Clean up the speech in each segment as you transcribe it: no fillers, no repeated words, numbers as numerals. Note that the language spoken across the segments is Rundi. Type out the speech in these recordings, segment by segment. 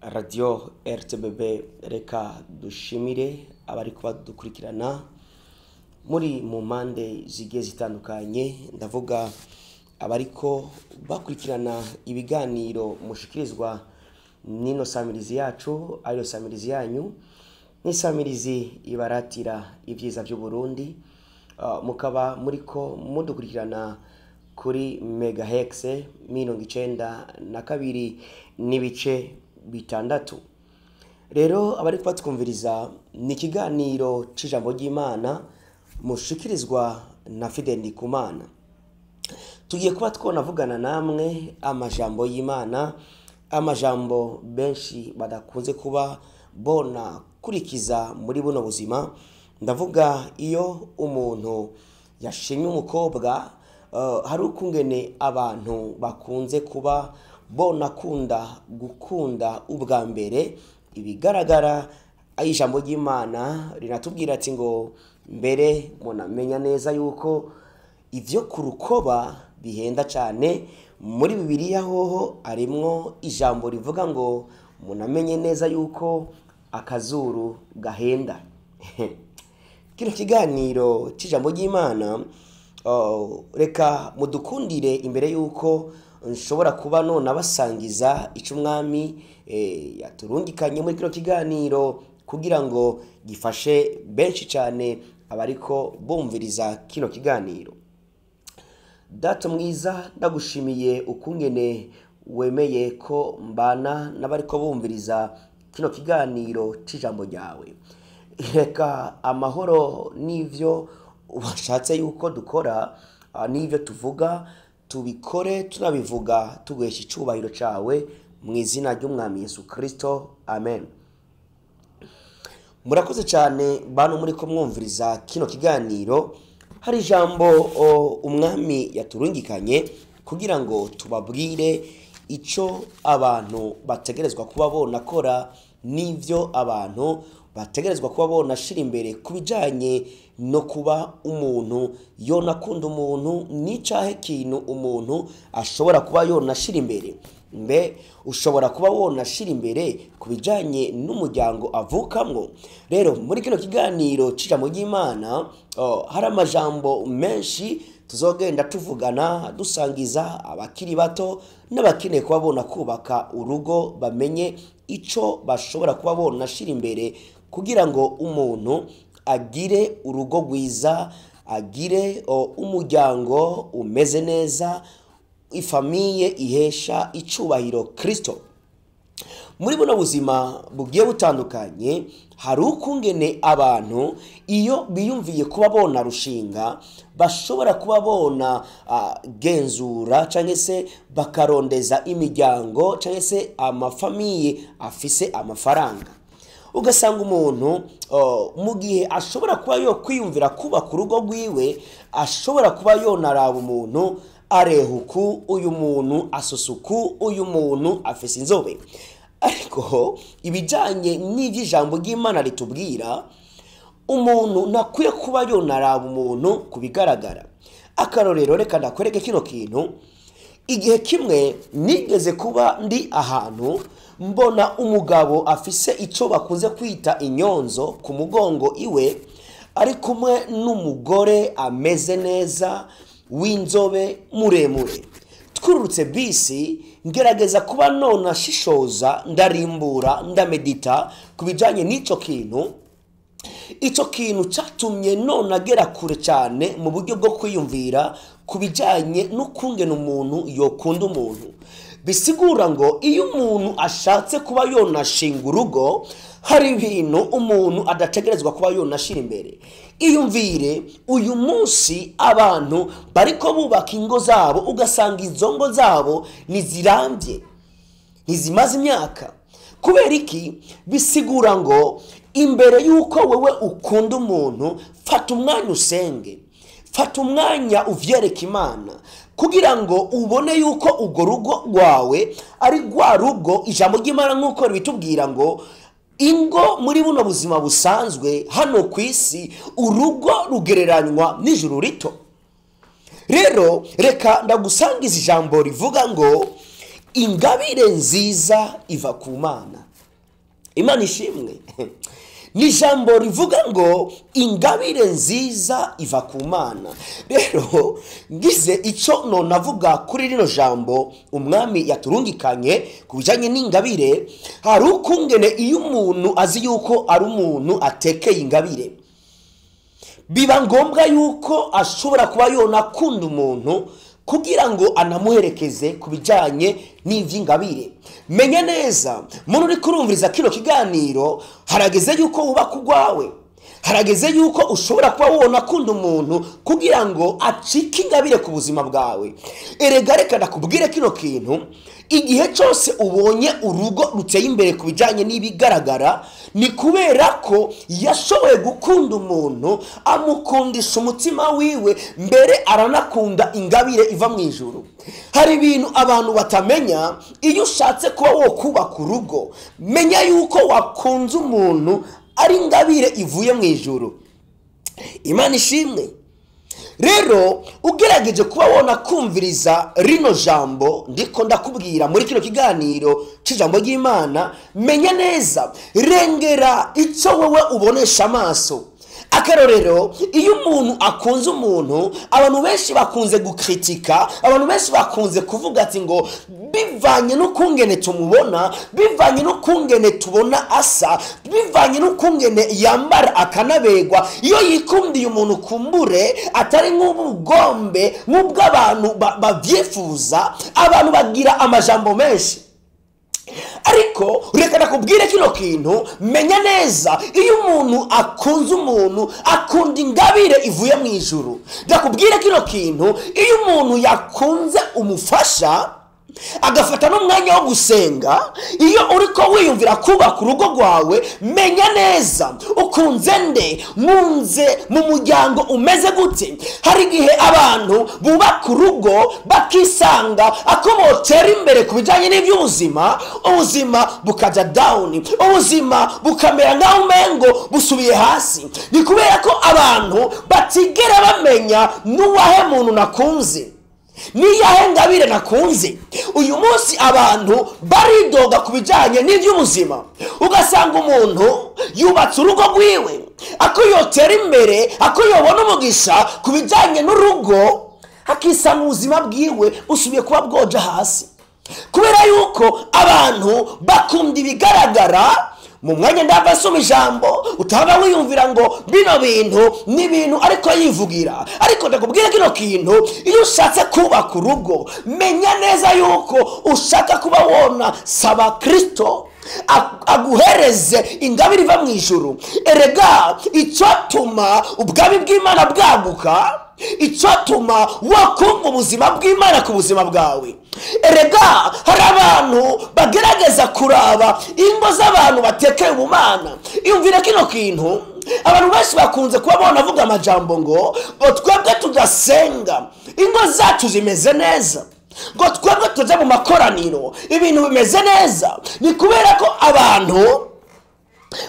Radio RTBB reka dushimire abari kubadukurikirana muri mu mpande zigiye zitandukanye, ndavuga abariko bakurikirana ibiganiro mushikirizwa nino samirizi yacu, ayo samirizi yanyu ni samirizi ibaratira ivyiza by'u Burundi. Mukaba muriko mudukurikirana kuri megahertz 92 n'ibice bitandatu. Rero abari twumviriza ni ikiganiro c'ijambo ry'Imana mushikirizwa na Fidel Ndikumana. Tugiye kuba twonavugana namwe amajambo y'Imana, amajambo benshi badakunze kuba bona kurikiza muri buno buzima. Ndavuga iyo umuntu yashimye umukobwa, hari ukungene abantu bakunze kuba bona gukunda ubwa mbere. Ibigaragara ijambo ry'Imana rinatubwira ati ngo mbere munamenya neza yuko ivyo kurukoba bihenda cyane. Muri Bibiliya hoho arimwo ijambo rivuga ngo munamenye neza yuko akazuru gahenda. Kino kiganiro c'ijambo ry'Imana reka mudukundire imbere yuko nshobora kuba none abasangiza ico umwami yaturungikanye muri kino kiganiro kugira ngo gifashe benshi cyane abariko bumviriza kino kiganiro. Data mwiza, ndagushimiye ukungene wemeye ko mbana n'abariko bumviriza kino kiganiro c'ijambo ryawe. Reka amahoro n'ivyo washatse yuko dukora, n'ivyo tuvuga tubikore tunabivuga tuguhesha icubahiro cawe mu izina ry'umwami Yesu Kristo, amen. Murakoze cyane bantu muri ko mwumviriza kino kiganiro. Hari ijambo umwami yaturungikanye kugira ngo tubabwire ico abantu bategerezwa kuba bona kora, n'ivyo abantu bategerezwa kuba bona shira imbere kubijanye no kuba umuntu yonakunda umuntu, n'icahe kintu umuntu ashobora kuba yonashira imbere. Mbe ushobora kuba wonashira imbere kubijanye n'umuryango avukamwo. Rero muri kino kiganiro c'ijambo ry'Imana hari amajambo menshi tuzogenda tuvugana dusangiza abakiri bato n'abakeneye kuba bona kubaka urugo, bamenye ico bashobora kuba bonashira imbere kugira ngo umuntu agire urugo rwiza, agire umuryango umeze neza, ifamiye ihesha icubahiro Kristo. Muri buno buzima bugiye butandukanye, hari ukungene abantu iyo biyumviye kuba bona rushinga bashobora kuba bona genzura canke se bakarondeza imiryango canke se amafamiye afise amafaranga. Ugasanga umuntu mu gihe ashobora kuba yo kwiyumvira kubaka urugo rwiwe, ashobora kuba yonaraba umuntu arehuku, uyu muntu asusuku, uyu muntu afise inzobe. Ariko ibijanye n'ivy'ijambo ry'Imana ritubwira, umuntu nakwiye kuba yonaraba umuntu kubigaragara. Akarorero reka ndakwereke kino kintu. Igihe kimwe nigeze kuba ndi ahantu mbona umugabo afise ico bakunze kwita inyonzo ku mugongo iwe, ari kumwe n'umugore ameze neza w'inzobe muremure. Twururutse bisi ngerageza kuba nona shishoza, ndarimbura, ndamedita kubijanye n'ico kintu. Ico kintu catumye nona gera kure cyane mu buryo bwo kwiyumvira kubijanye n'ukungena umuntu yokunda umuntu. Bisigura ngo iyo umuntu ashatse kuba yonashinga urugo, hari ibintu umuntu adategerezwa kuba yonashira imbere. Iyumvire uyu munsi abantu bariko bubaka ingo zabo, ugasanga izo ngo zabo nizirambye, nizimaze imyaka. Kubera iki? Bisigura ngo imbere yuko wewe ukunda umuntu, fata umwanya usenge, fata umwanya uvyereka Imana kugira ngo ubone yuko ugo rugo rwawe ari rwa rugo ijambo ry'Imana nk'uko bitubwira ngo ingo muri buno buzima busanzwe hano ku isi, urugo rugereranywa n'ijuru rito. Rero reka ndagusangiza ijambo rivuga ngo ingabire nziza iva ku Mana. Imana ishimwe. Ni ijambo rivuga ngo ingabire nziza iva ku Mana. Rero ngize icyo nonavuga kuri rino jambo umwami yaturungikanye ku bijanye n'ingabire, hari ukungene iyo umuntu azi yuko ari umuntu atekeye ingabire, biba ngombwa yuko ashobora kuba yonakunda umuntu kugira ngo anamuherekeze ku bijanye n'ivy'ingabire. Menya neza muntu uri kurumviriza kino kiganiro, harageze yuko wubaka urwawe, harageze yuko ushobora kuba wonakunda umuntu kugira ngo acike ingabire ku buzima bwawe. Erega reka nakubwire kino kintu, igihe cyose ubonye urugo ruteye imbere ku bijanye n'ibigaragara, ni kubera ko yashoboye gukunda umuntu, amukundisha umutima wiwe, mbere aranakunda ingabire iva mu ijuru. Hari ibintu abantu batamenya. Iyo ushatse kuba wo kubaka urugo, menya yuko wakunze umuntu ari ingabire ivuye mu ijuru. Imana ishimwe. Rero ugerageje kuba wona kumviriza rino jambo ndiko ndakubwira muri kino kiganiro cy'ijambo ry'Imana, menya neza, rengera icyo wewe ubonesha amaso. Akarorero, iyo umuntu akunze umuntu, abantu benshi bakunze gukritika, abantu benshi bakunze kuvuga ati ngo bivanye n'ukungene tumubona, bivanye n'ukungene tubona asa, bivanye n'ukungene yambara akanabegwa. Iyo yikundiye umuntu kumbure atari nk'ubugombe nk'ubw'abantu bavyifuza, abantu bagira amajambo menshi. Ariko reka nakubwire kino kintu, menya neza, iyo umuntu akunze umuntu, akunda ingabire ivuye mu ijuru. Nakubwire kino kintu, iyo umuntu yakunze umufasha, agafata n'umwanya wo gusenga, iyo uriko wiyumvira kubaka urugo rwawe, menya neza, ukunze nde, munze mu muryango umeze gute. Hari igihe abantu bubaka urugo bakisanga ako botera imbere ku bijanye n'ivy'ubuzima, ubuzima bukaja down, ubuzima bukamera nkaho umengo busubiye hasi. Ni kubera ko abantu batigera bamenya n'uwahe muntu nakunze, niyahe ngabire nakunze. Uyu munsi abantu baridoga ku bijanye n'ivy'ubuzima, ugasanga umuntu yubatse urugo rwiwe, ako yotera imbere, ako yobona umugisha ku bijanye n'urugo, hakisanga ubuzima bwiwe busubiye kuba bwoja hasi, kubera yuko abantu bakunda ibigaragara. Mu mwanya ndavasoma ijambo utaba wiyumvira ngo bino bintu ni bintu ariko yivugira. Ariko ndakubwira kino kintu, iyo ushatse kubaka urugo, menya neza yuko ushaka kuba wona saba Kristo aguhereze ingabire iva mu ijuru. Erega icyatuma ubwami bw'Imana bwaguka, icyatuma wakunga ubuzima bw'Imana ku buzima bwawe. Erega hari abantu bagerageza kuraba ingo z'abantu batekeye ubumana. Iyumvira kino kintu, abantu benshi bakunze kuba banavuga amajambo ngo twebwe tudasenga, ingo zacu zimeze neza, ngo twebwe tuje mu makoraniro ibintu bimeze neza. Ni kubera ko abantu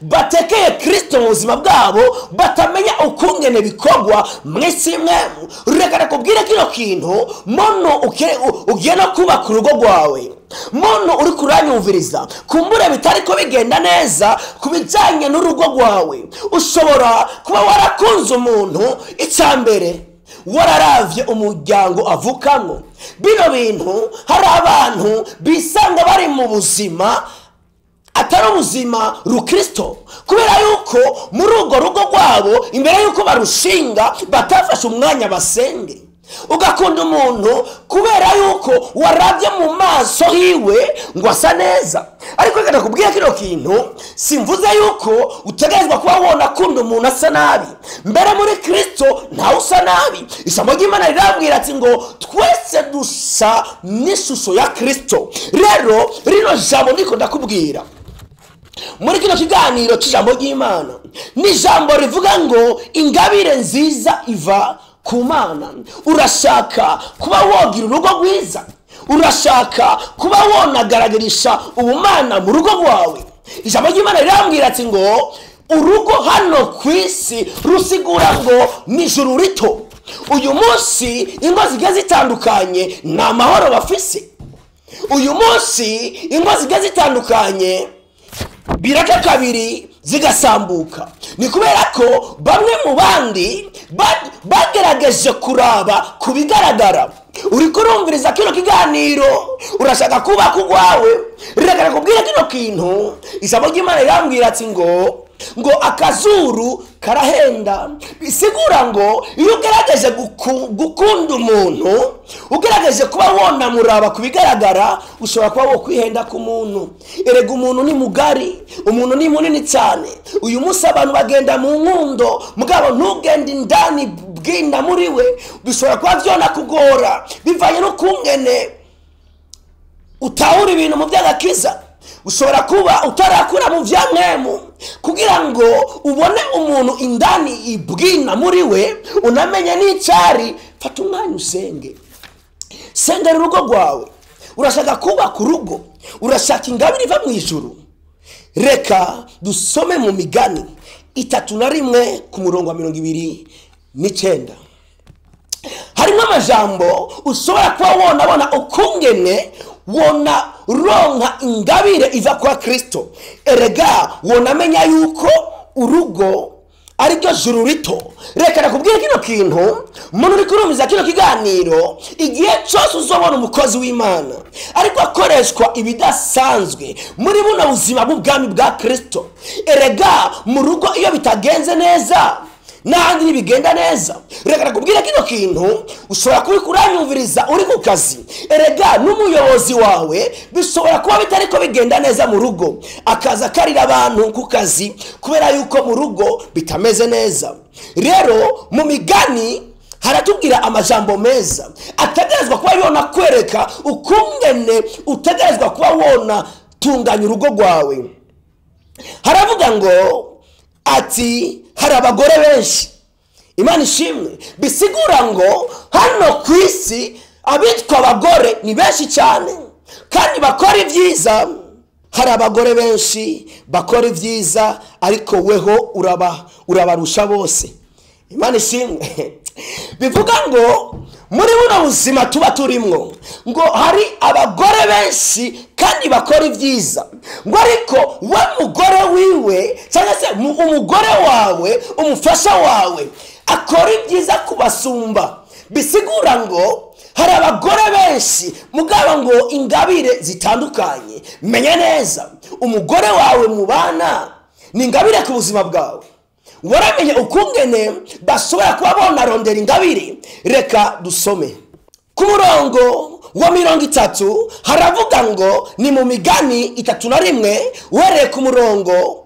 batekeye Kristo mu buzima bwabo batamenya ukungene bikorwa mwisi imwe. Reka nakubwire kino kintu, mono ugiye no kubaka urugo rwawe, mono uri kuranyumviriza, kumbure bitariko bigenda neza ku bijanye n'urugo rwawe, ushobora kuba warakunze umuntu, icyambere wararavye umuryango avukamo. Bino bintu hari abantu bisanga bari mu buzima atari ubuzima rukristo, kubera yuko muri urwo rugo rwabo imbere yuko barushinga batafashe umwanya basenge. Ugakunda umuntu kubera yuko warabye mu maso hiwe ngo asa neza. Ariko reka nakubwira kino kintu, simvuze yuko utegerezwa kuba wona kunda umuntu asa nabi. Mbere muri Kristo ntawe usa nabi. Ijambo ry'Imana rirambwira ati ngo twese dusa n'ishusho ya Kristo. Rero rino jambo ndiko ndakubwira muri kino kiganiro cy'ijambo ry'Imana, ni ijambo rivuga ngo ingabire nziza iva ku Mana. Urashaka kuba wogira urugo rwiza, urashaka kuba wonagaragarisha ubumana mu rugo rwawe. Ijambo ry'Imana rirambwira ati ngo urugo hano ku isi rusigura ngo ni ijuru rito. Uyu munsi ingo zigiye zitandukanye nta mahoro bafise. uyu munsi ingo zigiye zitandukanye biraka kabiri zigasambuka. Ni kubera ko bamwe mu bandi bagerageje kuraba kubigaragara. Uri kurumviriza kino kiganiro, urashaka kuba kugwawe, reka nakubwira kino kintu. Ijambo ry'Imana rirambwira ati ngo akazuru karahenda. Bisigura ngo iyo ugerageje gukunda umuntu, ugerageje kuba wona muraba kubigaragara, ushobora kuba wo kwihenda ku muntu. Erega umuntu ni mugari, umuntu ni munini cyane. Uyu munsi abantu bagenda mu nkundo, mugabo ntugende indani bwina muri we, bishobora kuba vyona kugora bivanye no kungene utahura ibintu mu by'agakiza. Ushobora kuba utarakura mu vyamwemu kugira ngo ubone umuntu indani ibwina muri we, unamenye n'icari. Fata umwanya usenge, sengera urugo rwawe. Urashaka kuba ku rugo, urashaka ingabire iva mu ijuru. Reka dusome mu Migani 31 ku murongo wa 29. Harimo amajambo ushobora kuba wonabona ukungene wona ronka ingabire iva kwa Kristo. Erega wonamenya yuko urugo ari ryo juru rito. Reka nakubwira kino kintu, umuntu uri kurumiza kino kiganiro, igihe cyose uzobona umukozi w'Imana ariko akoreshwa ibidasanzwe muri buno buzima bw'ubwami bwa Kristo. Erega mu rugo iyo bitagenze neza, n'ahandi ntibigenda neza. Reka nakubwira kino kintu, ushobora kubikuranyumviriza uri ku kazi. Erega n'umuyobozi wawe bishobora kuba bitariko bigenda neza mu rugo, akaza karira abantu ku kazi kubera yuko mu rugo bitameze neza. Rero mu Migani haratubwira amajambo meza ategerezwa kuba yona kwereka ukungene utegerezwa kuba wona tunganya urugo rwawe. Haravuga ngo ati hari abagore benshi. Imana ishimwe. Bisigura ngo hano ku isi abitwa abagore ni benshi cyane kandi bakora ibyiza. Hari abagore benshi bakora ibyiza ariko weho urabarusha bose. Imana ishimwe. Bivuga ngo muri buno buzima tuba turimwo, ngo hari abagore benshi kandi bakora ibyiza, ngo ariko we mugore wiwe cyangwa se umugore wawe, umufasha wawe akora ibyiza kubasumba. Bisigura ngo hari abagore benshi mugabo ngo ingabire zitandukanye. Menya neza umugore wawe mubana ni ingabire ku buzima bwawe. Waramenye ukungene bashobora kuba bonarondera ingabire. Reka dusome ku murongo wa 30. Haravuga ngo ni mu Migani 31 uhereye ku murongo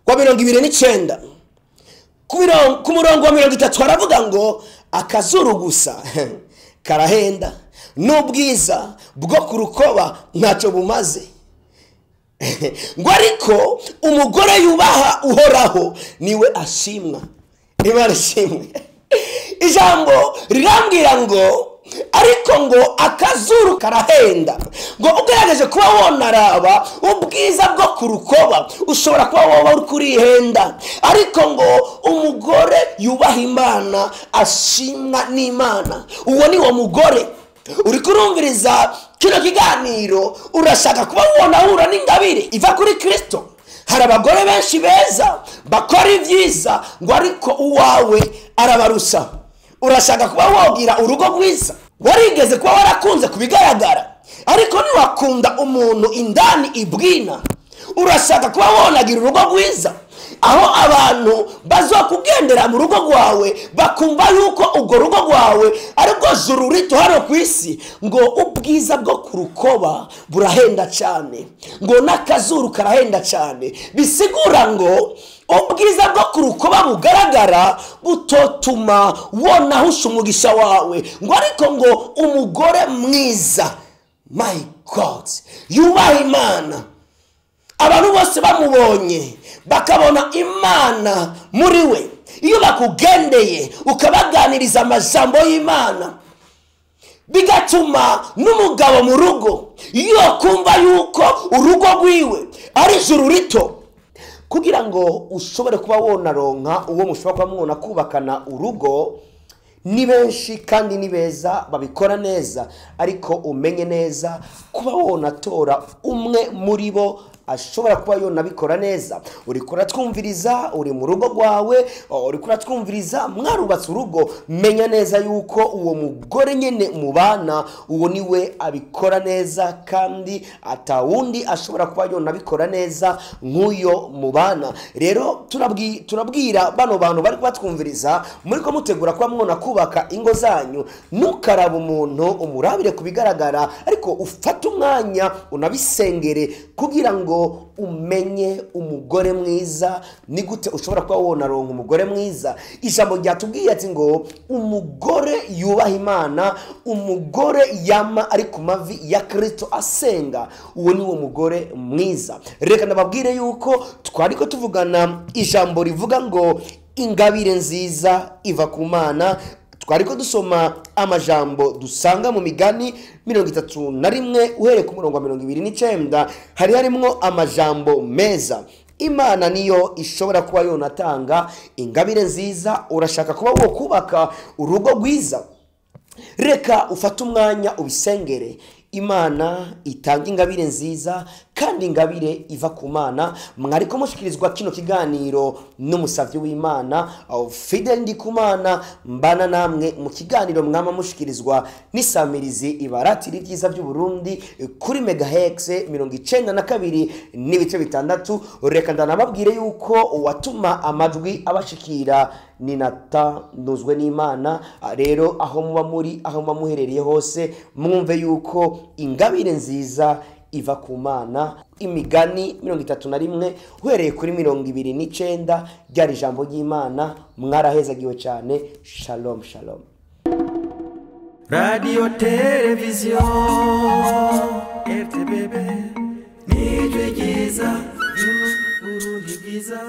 wa 29. Ku murongo wa 30 haravuga ngo akazuru gusa karahenda, n'ubwiza bwo ku rukoba ntacyo bumaze. Ngo ariko umugore yubaha uhoraho niwe ashimwa. Imana ishimwe. Ijambo rirambwira ngo ariko ngo akazuru karahenda. Ngo ugerageje kuba wonaraba ubwiza bwo ku rukoba, ushobora kuba woba uri kurihenda. Ariko ngo umugore yubaha Imana ashimwa n'Imana, uwo ni wo mugore. Uri kurumviriza kino kiganiro, urashaka kuba wonahura n'ingabire iva kuri Kristo. Hari abagore benshi beza bakora ibyiza, ngo ariko uwawe arabarusha. Urashaka kuba wogira urugo rwiza, warigeze kuba warakunze kubigaragara ariko niwakunda umuntu indani ibwina. Urashaka kuba wonagira urugo rwiza, aho abantu bazokugendera mu rugo rwawe bakumva yuko urwo rugo rwawe ariko juru rito hano ku isi. Ngo ubwiza bwo ku rukoba burahenda cyane, ngo n'akazuru karahenda cyane. Bisigura ngo ubwiza bwo ku rukoba bugaragara butotuma wonahusha umugisha wawe. Ngo ariko ngo umugore mwiza, my God, yubaha Imana, abantu bose bamubonye bakabona Imana muri we. Iyo bakugendeye ukabaganiriza amajambo y'Imana, bigatuma n'umugabo mu rugo iyo kumva yuko urugo rwiwe ari juru rito. Kugira ngo ushobore kuba wonaronka uwo mushobora kuba mwona kubakana urugo, ni benshi kandi ni beza babikora neza, ariko umenye neza kuba wonatora umwe muri bo ashobora kuba yonabikora neza. Uriko uratwumviriza, uri mu rugo rwawe, uriko uratwumviriza mwarubatse urugo, menya neza yuko uwo mugore nyene mubana uwo niwe abikora neza, kandi atawundi ashobora kuba yonabikora neza nk'uyo mubana. Rero turabwira bano bantu bari kubatwumviriza, muriko mutegura kuba mwona kubaka ingo zanyu, nukaraba umuntu umurabire kubigaragara, ariko ufata umwanya unabisengere kugira ngo umenye umugore mwiza. Ni gute ushobora kuba wonaronka umugore mwiza? Ijambo ryatubwiye ati ngo umugore yubaha Imana, umugore yama ari ku mavi ya Kristo asenga, uwo ni wo mugore mwiza. Reka ndababwire yuko twariko tuvugana ijambo rivuga ngo ingabire nziza iva ku Mana. Twariko dusoma amajambo dusanga mu Migani 31 uhereye ku murongo wa 29. Hari harimwo amajambo meza. Imana niyo ishobora kuba yonatanga ingabire nziza. Urashaka kuba wo kubaka urugo rwiza, reka ufate umwanya ubisengere. Imana itanga ingabire nziza, kandi ingabire iva ku Mana. Mwariko mushikirizwa kino kiganiro n'umusavyi w'Imana Fidel Ndikumana, mbana namwe mu kiganiro mwama mushikirizwa n'isamirizi ibaratira ibyiza by'u Burundi kuri megahertz 92 n'ibice bitandatu. Reka ndanababwire yuko watuma amajwi abashikira ni Natanduzwe n'Imana. Rero aho muba muri, aho muba muherereye hose, mwumve yuko ingabire nziza iva ku Mana. Imigani 31 uhereye kuri 29 ryari ijambo ry'Imana. Mwarahezagiwe cyane. Shalom shalom. Radio Television RTBB nijwe giza y'Uburundi bwiza.